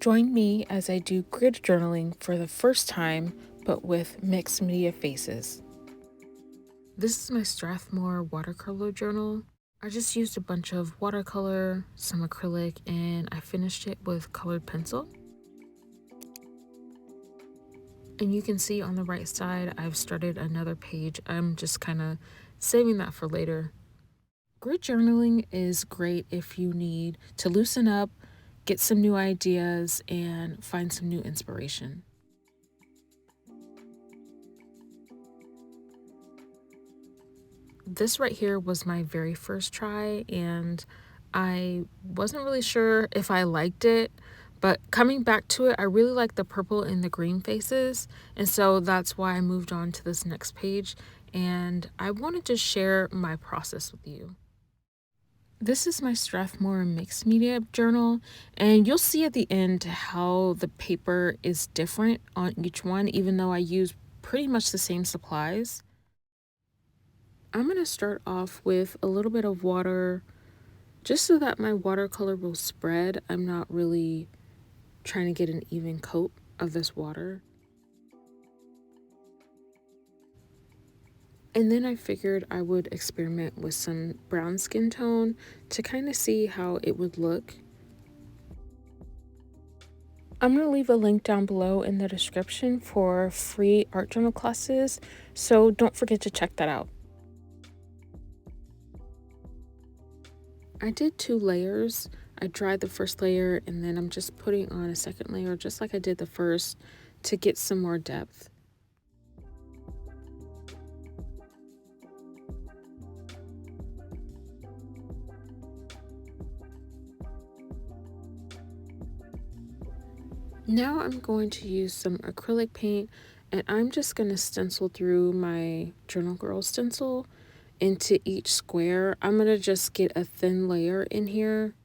Join me as I do grid journaling for the first time, but with mixed media faces. This is my Strathmore watercolor journal. I just used a bunch of watercolor, some acrylic, and I finished it with colored pencil. And you can see on the right side, I've started another page. I'm just kind of saving that for later. Grid journaling is great if you need to loosen up, get some new ideas, and find some new inspiration. This right here was my very first try, and I wasn't really sure if I liked it, but coming back to it, I really like the purple and the green faces, and so that's why I moved on to this next page, and I wanted to share my process with you. This is my Strathmore mixed media journal, and you'll see at the end how the paper is different on each one, even though I use pretty much the same supplies. I'm going to start off with a little bit of water just so that my watercolor will spread. I'm not really trying to get an even coat of this water. And then I figured I would experiment with some brown skin tone to kind of see how it would look. I'm going to leave a link down below in the description for free art journal classes, so don't forget to check that out. I did 2 layers. I dried the first layer and then I'm just putting on a second layer just like I did the first to get some more depth. Now I'm going to use some acrylic paint and I'm just going to stencil through my Journal Girl stencil into each square. I'm going to just get a thin layer in here.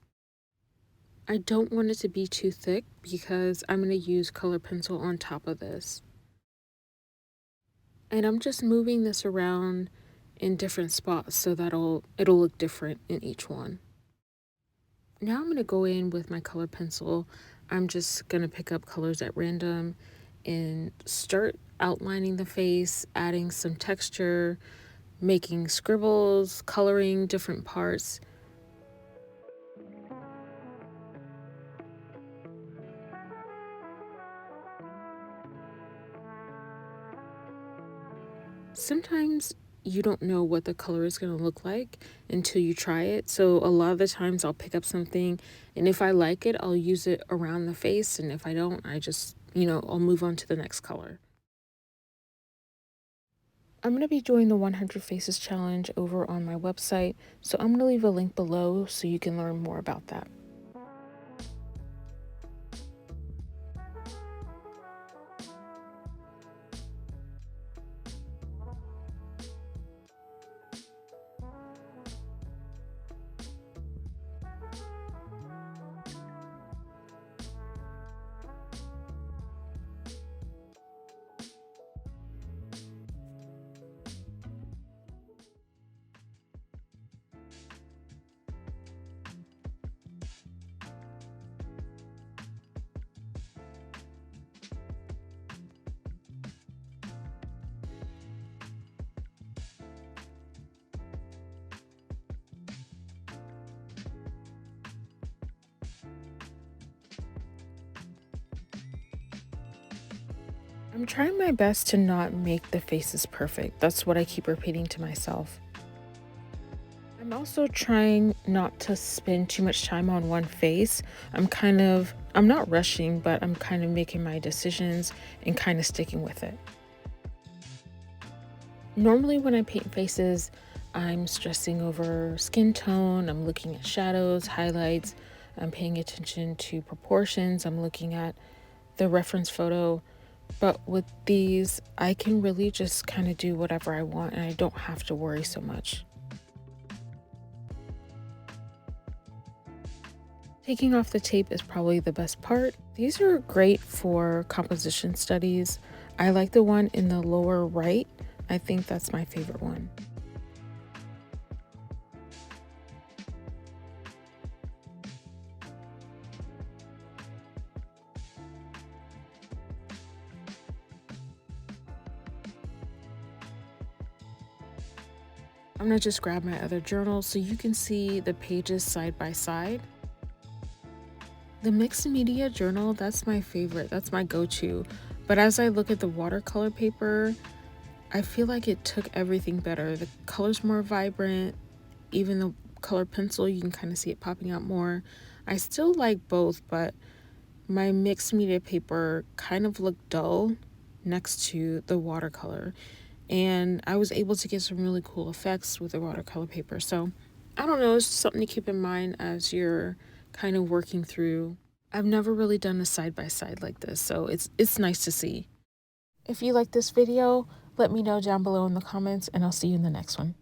I don't want it to be too thick because I'm going to use color pencil on top of this. And I'm just moving this around in different spots so that it'll look different in each one. Now I'm going to go in with my color pencil. I'm just going to pick up colors at random and start outlining the face, adding some texture, making scribbles, coloring different parts. Sometimes you don't know what the color is going to look like until you try it. So a lot of the times I'll pick up something and if I like it, I'll use it around the face. And if I don't, I just, I'll move on to the next color. I'm going to be doing the 100 Faces Challenge over on my website. So I'm going to leave a link below so you can learn more about that. I'm trying my best to not make the faces perfect. That's what I keep repeating to myself. I'm also trying not to spend too much time on one face. I'm not rushing, but I'm kind of making my decisions and kind of sticking with it. Normally when I paint faces, I'm stressing over skin tone, I'm looking at shadows, highlights, I'm paying attention to proportions, I'm looking at the reference photo. But with these, I can really just kind of do whatever I want and I don't have to worry so much. Taking off the tape is probably the best part. These are great for composition studies. I like the one in the lower right. I think that's my favorite one. I'm gonna just grab my other journal so you can see the pages side by side. The mixed media journal, that's my favorite, that's my go-to. But as I look at the watercolor paper, I feel like it took everything better. The color's more vibrant, even the color pencil, you can kind of see it popping out more. I still like both, but my mixed media paper kind of looked dull next to the watercolor. And I was able to get some really cool effects with the watercolor paper. So I don't know, it's just something to keep in mind as you're kind of working through. I've never really done a side by side like this, so it's nice to see. If you like this video, let me know down below in the comments, and I'll see you in the next one.